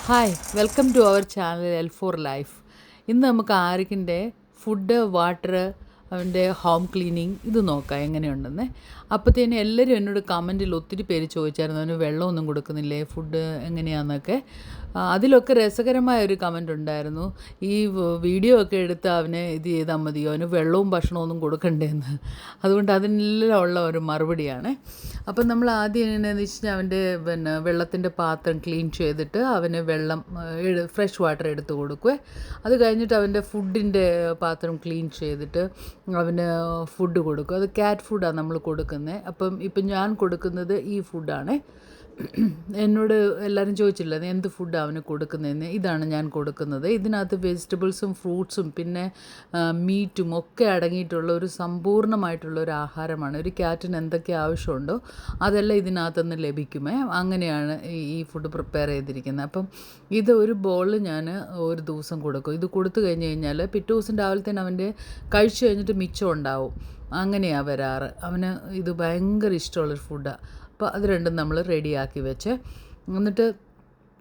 Hi welcome to our channel L4 life. ഇന്ന് നമുക്ക് ആരിക്കിൻ്റെ ഫുഡ്, വാട്ടർ, അവൻ്റെ ഹോം ക്ലീനിങ് ഇത് നോക്കാം എങ്ങനെയുണ്ടെന്ന്. അപ്പോഴത്തേനും എല്ലാവരും എന്നോട് കമൻറ്റിൽ ഒത്തിരി പേര് ചോദിച്ചായിരുന്നു, അവന് വെള്ളമൊന്നും കൊടുക്കുന്നില്ലേ, ഫുഡ് എങ്ങനെയാണെന്നൊക്കെ. അതിലൊക്കെ രസകരമായ ഒരു കമൻ്റ് ഉണ്ടായിരുന്നു, ഈ വീഡിയോ ഒക്കെ എടുത്ത് അവനെ ഇത് ചെയ്താൽ മതിയോ, അവന് വെള്ളവും ഭക്ഷണമൊന്നും കൊടുക്കണ്ടേന്ന്. അതുകൊണ്ട് അതിനെല്ലാം ഉള്ള ഒരു മറുപടിയാണ്. അപ്പം നമ്മൾ ആദ്യം എങ്ങനെയാണെന്ന് വെച്ചാൽ അവൻ്റെ വെള്ളത്തിൻ്റെ പാത്രം ക്ലീൻ ചെയ്തിട്ട് അവന് വെള്ളം ഫ്രഷ് വാട്ടർ എടുത്ത് കൊടുക്കുവേ. അത് കഴിഞ്ഞിട്ട് അവൻ്റെ ഫുഡിൻ്റെ പാത്രം ക്ലീൻ ചെയ്തിട്ട് അവന് ഫുഡ് കൊടുക്കും. അത് ക്യാറ്റ് ഫുഡാണ് നമ്മൾ കൊടുക്കുന്നത്. ഇപ്പം ഞാൻ കൊടുക്കുന്നത് ഈ ഫുഡാണ്. എന്നോട് എല്ലാവരും ചോദിച്ചില്ല എന്ത് ഫുഡാണ് അവന് കൊടുക്കുന്നതെന്ന്. ഇതാണ് ഞാൻ കൊടുക്കുന്നത്. ഇതിനകത്ത് വെജിറ്റബിൾസും ഫ്രൂട്ട്സും പിന്നെ മീറ്റും ഒക്കെ അടങ്ങിയിട്ടുള്ള ഒരു സമ്പൂർണ്ണമായിട്ടുള്ള ഒരു ആഹാരമാണ്. ഒരു ക്യാറ്റിന് എന്തൊക്കെ ആവശ്യമുണ്ടോ അതെല്ലാം ഇതിനകത്തുനിന്ന് ലഭിക്കുമേ. അങ്ങനെയാണ് ഈ ഫുഡ് പ്രിപ്പയർ ചെയ്തിരിക്കുന്നത്. അപ്പം ഇത് ഒരു ബോൾ ഞാൻ ഒരു ദിവസം കൊടുക്കും. ഇത് കൊടുത്തു കഴിഞ്ഞ് കഴിഞ്ഞാൽ പിറ്റേ ദിവസം രാവിലെ തന്നെ അവൻ്റെ കഴിച്ചു കഴിഞ്ഞിട്ട് മിച്ചം ഉണ്ടാവും. അങ്ങനെയാണ് വരാറ്. അവന് ഇത് ഭയങ്കര ഇഷ്ടമുള്ളൊരു ഫുഡാണ്. അപ്പോൾ അത് രണ്ടും നമ്മൾ റെഡിയാക്കി വെച്ച് എന്നിട്ട്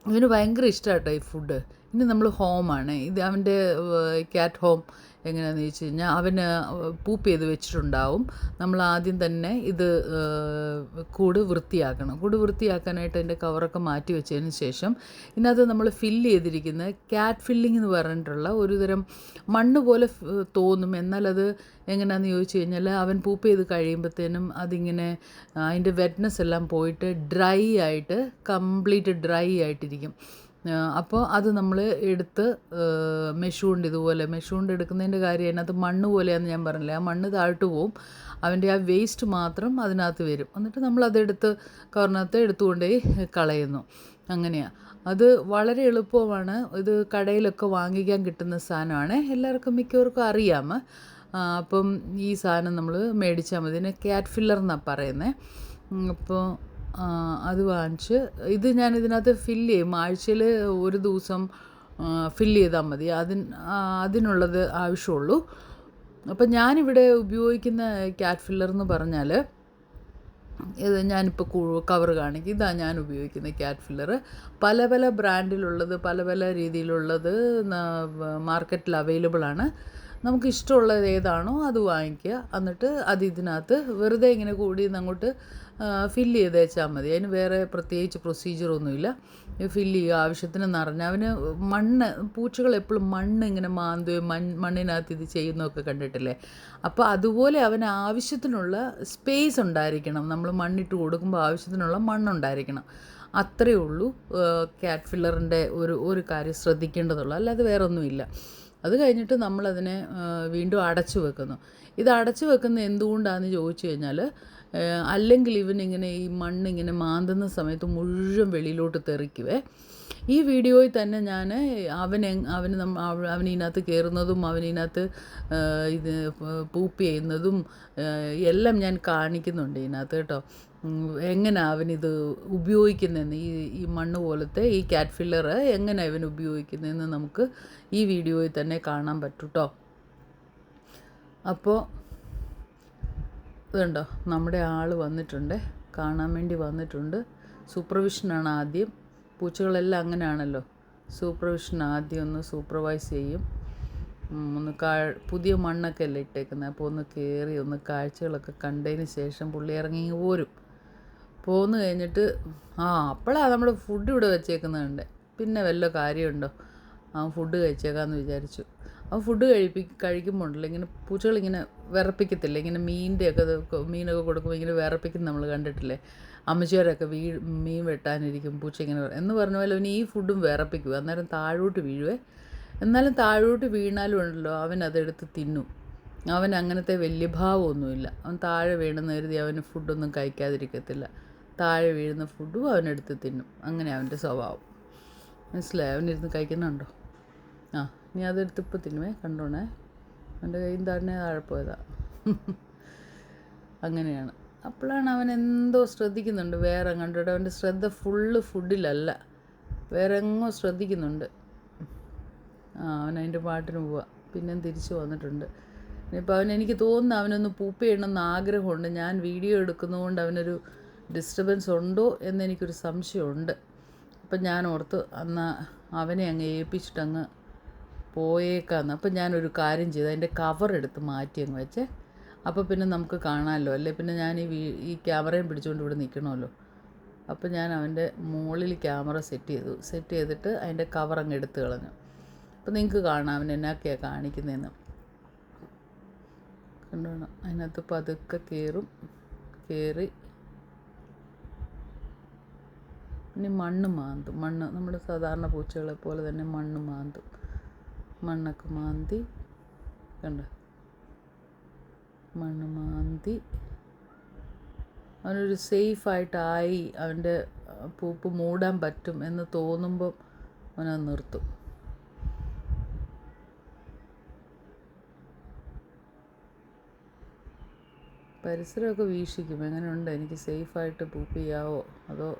ഇവന് ഭയങ്കര ഇഷ്ടമാട്ടോ ഈ ഫുഡ്. ഇനി നമ്മൾ ഹോമാണ് ഇത്. അവൻ്റെ ക്യാറ്റ് ഹോം എങ്ങനെയാണെന്ന് ചോദിച്ചു കഴിഞ്ഞാൽ അവന് പൂപ്പ് ചെയ്ത് വെച്ചിട്ടുണ്ടാവും. നമ്മൾ ആദ്യം തന്നെ ഇത് കൂട് വൃത്തിയാക്കണം. കൂട് വൃത്തിയാക്കാനായിട്ട് അതിൻ്റെ കവറൊക്കെ മാറ്റി വെച്ചതിന് ശേഷം ഇതിനകത്ത് നമ്മൾ ഫില്ല് ചെയ്തിരിക്കുന്ന ക്യാറ്റ് ഫില്ലിംഗ് എന്ന് പറഞ്ഞിട്ടുള്ള ഒരു തരം മണ്ണ് പോലെ തോന്നും. എന്നാൽ അത് എങ്ങനെയാണെന്ന് ചോദിച്ചു കഴിഞ്ഞാൽ അവൻ പൂപ്പ് ചെയ്ത് കഴിയുമ്പോഴത്തേനും അതിങ്ങനെ അതിൻ്റെ വെറ്റ്നെസ് എല്ലാം പോയിട്ട് ഡ്രൈ ആയിട്ട് കംപ്ലീറ്റ് ഡ്രൈ ആയിട്ടിരിക്കും. അപ്പോൾ അത് നമ്മൾ എടുത്ത് മെഷൂണ്ട് ഇതുപോലെ മെഷൂണ്ട് എടുക്കുന്നതിൻ്റെ കാര്യം അതിനകത്ത് മണ്ണ് പോലെയാണെന്ന് ഞാൻ പറഞ്ഞില്ലേ. ആ മണ്ണ് താഴ്ത്തു പോവും. അവൻ്റെ ആ വേസ്റ്റ് മാത്രം അതിനകത്ത് വരും. എന്നിട്ട് നമ്മളതെടുത്ത് കവറിനകത്ത് എടുത്തുകൊണ്ടേ കളയുന്നു. അങ്ങനെയാണ്. അത് വളരെ എളുപ്പമാണ്. ഇത് കടയിലൊക്കെ വാങ്ങിക്കാൻ കിട്ടുന്ന സാധനമാണ്. എല്ലാവർക്കും മിക്കവർക്കും അറിയാം. അപ്പം ഈ സാധനം നമ്മൾ മേടിച്ചാൽ മതി. ഇതിന് ക്യാറ്റ് ഫില്ലർ എന്നാണ് പറയുന്നത്. അപ്പോൾ അത് വാങ്ങിച്ച് ഇത് ഞാൻ ഇതിനകത്ത് ഫില്ല് ചെയ്യും. ആഴ്ചയിൽ ഒരു ദിവസം ഫില്ല് ചെയ്താൽ മതി. അതിനുള്ളത് ആവശ്യമുള്ളൂ. അപ്പം ഞാനിവിടെ ഉപയോഗിക്കുന്ന ക്യാറ്റ് ഫില്ലർ എന്ന് പറഞ്ഞാൽ ഇത് ഞാനിപ്പോൾ കവർ കാണിക്കും. ഇതാണ് ഞാൻ ഉപയോഗിക്കുന്ന ക്യാറ്റ് ഫില്ലർ. പല പല ബ്രാൻഡിലുള്ളത്, പല പല രീതിയിലുള്ളത് മാർക്കറ്റിൽ അവൈലബിൾ ആണ്. നമുക്ക് ഇഷ്ടമുള്ളത് ഏതാണോ അത് വാങ്ങിക്കുക. എന്നിട്ട് അത് ഇതിനകത്ത് വെറുതെ ഇങ്ങനെ കൂടി അങ്ങോട്ട് ഫില്ല് ചെയ്ത് വെച്ചാൽ മതി. അതിന് വേറെ പ്രത്യേകിച്ച് പ്രൊസീജിയറൊന്നുമില്ല. ഫില്ല് ചെയ്യുക, ആവശ്യത്തിന് നിറഞ്ഞ്. അവന് മണ്ണ്, പൂച്ചകൾ എപ്പോഴും മണ്ണ് ഇങ്ങനെ മാന്തുകയും മണ്ണിനകത്ത് ഇത് ചെയ്യുന്നതൊക്കെ കണ്ടിട്ടില്ലേ. അപ്പോൾ അതുപോലെ അവന് ആവശ്യത്തിനുള്ള സ്പേസ് ഉണ്ടായിരിക്കണം. നമ്മൾ മണ്ണിട്ട് കൊടുക്കുമ്പോൾ ആവശ്യത്തിനുള്ള മണ്ണുണ്ടായിരിക്കണം. അത്രയേ ഉള്ളൂ ക്യാറ്റ് ഫില്ലറിൻ്റെ ഒരു കാര്യം ശ്രദ്ധിക്കേണ്ടതുള്ളൂ. അല്ലാതെ വേറെ ഒന്നുമില്ല. അത് കഴിഞ്ഞിട്ട് നമ്മളതിനെ വീണ്ടും അടച്ചു വെക്കുന്നു. ഇത് അടച്ചു വെക്കുന്നത് എന്തുകൊണ്ടാണെന്ന് ചോദിച്ചു കഴിഞ്ഞാൽ, അല്ലെങ്കിൽ ഇവനിങ്ങനെ ഈ മണ്ണിങ്ങനെ മാന്തുന്ന സമയത്ത് മുഴുവൻ വെളിയിലോട്ട് തെറിക്കുവേ. ഈ വീഡിയോയിൽ തന്നെ ഞാൻ അവനിതിനകത്ത് കയറുന്നതും അവനിതിനകത്ത് ഇത് പൂപ്പ് ചെയ്യുന്നതും എല്ലാം ഞാൻ കാണിക്കുന്നുണ്ട് ഇതിനകത്ത് കേട്ടോ. എങ്ങനെ അവനിത് ഉപയോഗിക്കുന്നതെന്ന്, ഈ മണ്ണ് പോലത്തെ ഈ ക്യാറ്റ് ഫില്ലർ എങ്ങനെ അവൻ ഉപയോഗിക്കുന്നതെന്ന് നമുക്ക് ഈ വീഡിയോയിൽ തന്നെ കാണാൻ പറ്റും കേട്ടോ. അപ്പോൾ ഇതുണ്ടോ, നമ്മുടെ ആൾ വന്നിട്ടുണ്ട്, കാണാൻ വേണ്ടി വന്നിട്ടുണ്ട്. സൂപ്പർവിഷനാണ് ആദ്യം. പൂച്ചകളെല്ലാം അങ്ങനെയാണല്ലോ. സൂപ്പർവിഷൻ ആദ്യം ഒന്ന് സൂപ്പർവൈസ് ചെയ്യും. ഒന്ന് പുതിയ മണ്ണൊക്കെ അല്ലേ ഇട്ടേക്കുന്നത്. അപ്പോൾ ഒന്ന് കയറി ഒന്ന് കാഴ്ചകളൊക്കെ കണ്ടതിന് ശേഷം പുള്ളി ഇറങ്ങി പോരും. പോന്നു കഴിഞ്ഞിട്ട് അപ്പോഴാണ് നമ്മൾ ഫുഡ് ഇവിടെ വെച്ചേക്കുന്നുണ്ട്. പിന്നെ വല്ല കാര്യമുണ്ടോ, അവൻ ഫുഡ് കഴിച്ചേക്കാമെന്ന് വിചാരിച്ചു. അവൻ ഫുഡ് കഴിക്കുമ്പോൾ ഉണ്ടല്ലോ ഇങ്ങനെ പൂച്ചകളിങ്ങനെ വിറപ്പിക്കത്തില്ലേ. ഇങ്ങനെ മീനൊക്കെ കൊടുക്കുമ്പോൾ ഇങ്ങനെ വിറപ്പിക്കുന്ന നമ്മൾ കണ്ടിട്ടില്ലേ. അമ്മച്ചിമാരൊക്കെ മീൻ വെട്ടാനിരിക്കും, പൂച്ച ഇങ്ങനെ എന്ന് പറഞ്ഞ പോലെ അവന് ഈ ഫുഡും വിറപ്പിക്കുക. അന്നേരം താഴോട്ട് വീഴുവേ. എന്നാലും താഴോട്ട് വീണാലും ഉണ്ടല്ലോ അവൻ അതെടുത്ത് തിന്നും. അവൻ അങ്ങനത്തെ വലിയ ഭാവമൊന്നുമില്ല. അവൻ താഴെ വീണെന്ന് കരുതി അവന് ഫുഡൊന്നും കഴിക്കാതിരിക്കത്തില്ല. താഴെ വീഴുന്ന ഫുഡും അവനെടുത്ത് തിന്നും. അങ്ങനെ അവൻ്റെ സ്വഭാവം മനസ്സിലായി. അവനിരുന്ന് കഴിക്കുന്നുണ്ടോ? ഇനി അതെടുത്ത് ഇപ്പോൾ തിന്നുവേ, കണ്ടോണേ. അവൻ്റെ കയ്യിൽ തന്നെ താഴെ പോയതാ. അങ്ങനെയാണ്. അപ്പോഴാണ് അവൻ എന്തോ ശ്രദ്ധിക്കുന്നുണ്ട്. വേറെ കണ്ടിട്ട് അവൻ്റെ ശ്രദ്ധ ഫുള്ള് ഫുഡിലല്ല, വേറെ എങ്ങോ ശ്രദ്ധിക്കുന്നുണ്ട്. അവൻ അതിൻ്റെ പാട്ടിന് പോവാ. പിന്നെ തിരിച്ചു വന്നിട്ടുണ്ട്. ഇനിയിപ്പോൾ എനിക്ക് തോന്നുന്നു അവനൊന്ന് പൂപ്പ് ചെയ്യണമെന്ന് ആഗ്രഹമുണ്ട്. ഞാൻ വീഡിയോ എടുക്കുന്നതുകൊണ്ട് അവനൊരു ഡിസ്റ്റർബൻസ് ഉണ്ടോ എന്നെനിക്കൊരു സംശയമുണ്ട്. അപ്പം ഞാൻ ഓർത്ത് എന്നാൽ അവനെ അങ്ങ് ഏൽപ്പിച്ചിട്ടങ്ങ് പോയേക്കാന്ന്. അപ്പം ഞാനൊരു കാര്യം ചെയ്തു, അതിൻ്റെ കവർ എടുത്ത് മാറ്റി അങ്ങ് വെച്ചേ. അപ്പോൾ പിന്നെ നമുക്ക് കാണാമല്ലോ, അല്ലേ പിന്നെ ഞാൻ ഈ ക്യാമറയും പിടിച്ചുകൊണ്ട് ഇവിടെ നിൽക്കണമല്ലോ. അപ്പോൾ ഞാൻ അവൻ്റെ മുകളിൽ ക്യാമറ സെറ്റ് ചെയ്തിട്ട് അതിൻ്റെ കവർ അങ്ങ് എടുത്ത് കളഞ്ഞു. അപ്പോൾ നിങ്ങൾക്ക് കാണാം അവൻ എന്നാക്കെയാണ് കാണിക്കുന്നതെന്ന്. കണ്ടോണം, അതിനകത്ത് പതുക്കെ കയറി ഇനി മണ്ണ് മാന്തും. നമ്മുടെ സാധാരണ പൂച്ചകളെ പോലെ തന്നെ മണ്ണ് മാന്തും. മണ്ണൊക്കെ മാന്തി കണ്ട, മണ്ണ് മാന്തി അവനൊരു സേഫായിട്ടായി അവൻ്റെ പൂപ്പ് മൂടാൻ പറ്റും എന്ന് തോന്നുമ്പോൾ അവനത് നിർത്തും. പരിസരമൊക്കെ വീക്ഷിക്കും, എങ്ങനെയുണ്ട്, എനിക്ക് സേഫായിട്ട് പൂപ്പ് ചെയ്യാവോ, അതോ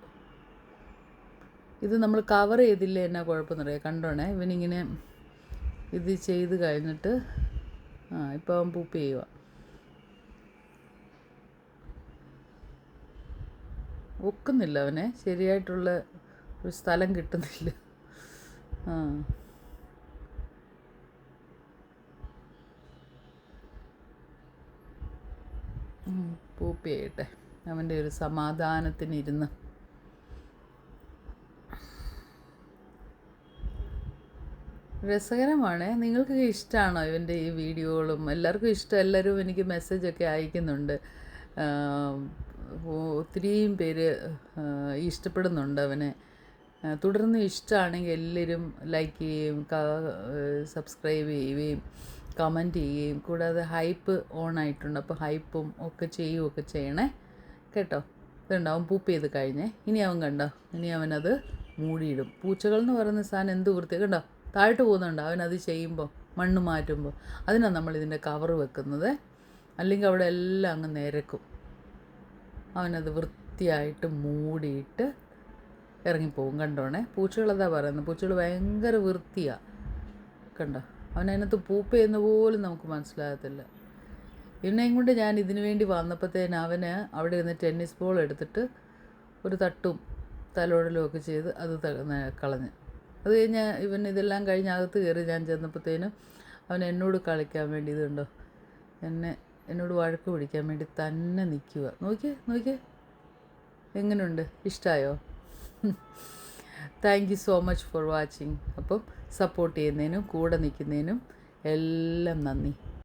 ഇത് നമ്മൾ കവർ ചെയ്തില്ലേ എന്നാ കുഴപ്പമെന്നറിയാം. കണ്ടോണേ, ഇവനിങ്ങനെ ഇത് ചെയ്ത് കഴിഞ്ഞിട്ട് ഇപ്പോൾ അവൻ പൂപ്പ് ചെയ്യുക. ഒക്കുന്നില്ല, അവനെ ശരിയായിട്ടുള്ള ഒരു സ്ഥലം കിട്ടുന്നില്ല. പൂപ്പ് ചെയ്യട്ടെ, അവൻ്റെ ഒരു സമാധാനത്തിനിരുന്ന്. രസകരമാണ്. നിങ്ങൾക്ക് ഇഷ്ടമാണോ ഇവൻ്റെ ഈ വീഡിയോകളും? എല്ലാവർക്കും ഇഷ്ടം. എല്ലാവരും എനിക്ക് മെസ്സേജൊക്കെ അയക്കുന്നുണ്ട്. ഒത്തിരിയും പേര് ഇഷ്ടപ്പെടുന്നുണ്ട് അവനെ. തുടർന്ന് ഇഷ്ടമാണെങ്കിൽ എല്ലാവരും ലൈക്ക് ചെയ്യുകയും സബ്സ്ക്രൈബ് ചെയ്യുകയും കമൻറ്റ് ചെയ്യുകയും, കൂടാതെ ഹൈപ്പ് ഓൺ ആയിട്ടുണ്ട്, അപ്പോൾ ഹൈപ്പും ഒക്കെ ചെയ്യുകയൊക്കെ ചെയ്യണേ കേട്ടോ. ഇതുണ്ടാവും പൂപ്പ് ചെയ്ത് കഴിഞ്ഞേ. ഇനി അവൻ കണ്ടോ, ഇനി അവനത് മൂടിയിടും. പൂച്ചകൾ എന്ന് പറയുന്ന സാധനം എന്ത് വൃത്തി കണ്ടോ, താഴോട്ട് പോകുന്നുണ്ട് അവനത് ചെയ്യുമ്പോൾ, മണ്ണ് മാറ്റുമ്പോൾ. അതിനാണ് നമ്മളിതിൻ്റെ കവർ വെക്കുന്നത്. അല്ലെങ്കിൽ അവിടെ എല്ലാം അങ്ങ് നിരക്കും. അവനത് വൃത്തിയായിട്ട് മൂടിയിട്ട് ഇറങ്ങിപ്പോവും. കണ്ടോണേ, പൂച്ചകളതാ പറയുന്നത്. പൂച്ചകൾ ഭയങ്കര വൃത്തിയാണ് കണ്ടോ. അവനതിനകത്ത് പൂപ്പ് ചെയ്യുന്ന പോലും നമുക്ക് മനസ്സിലാകത്തില്ല. ഇവനെയും കൊണ്ട് ഞാൻ ഇതിനു വേണ്ടി വന്നപ്പോഴത്തേന് അവന് അവിടെ ഇരുന്ന് ടെന്നീസ് ബോൾ എടുത്തിട്ട് ഒരു തട്ടും തലോടലും ഒക്കെ ചെയ്ത് അത് കളഞ്ഞ്. അത് കഴിഞ്ഞ് ഇവൻ ഇതെല്ലാം കഴിഞ്ഞ് അകത്ത് കയറി ഞാൻ ചെന്നപ്പോഴത്തേനും അവൻ എന്നോട് കളിക്കാൻ വേണ്ടി, ഇതുണ്ടോ, എന്നോട് വഴക്ക് പിടിക്കാൻ വേണ്ടി തന്നെ നിൽക്കുക. നോക്കിയേ എങ്ങനെയുണ്ട്, ഇഷ്ടമായോ? Thank you so much for watching. അപ്പം സപ്പോർട്ട് ചെയ്യുന്നതിനും കൂടെ നിൽക്കുന്നതിനും എല്ലാം നന്ദി.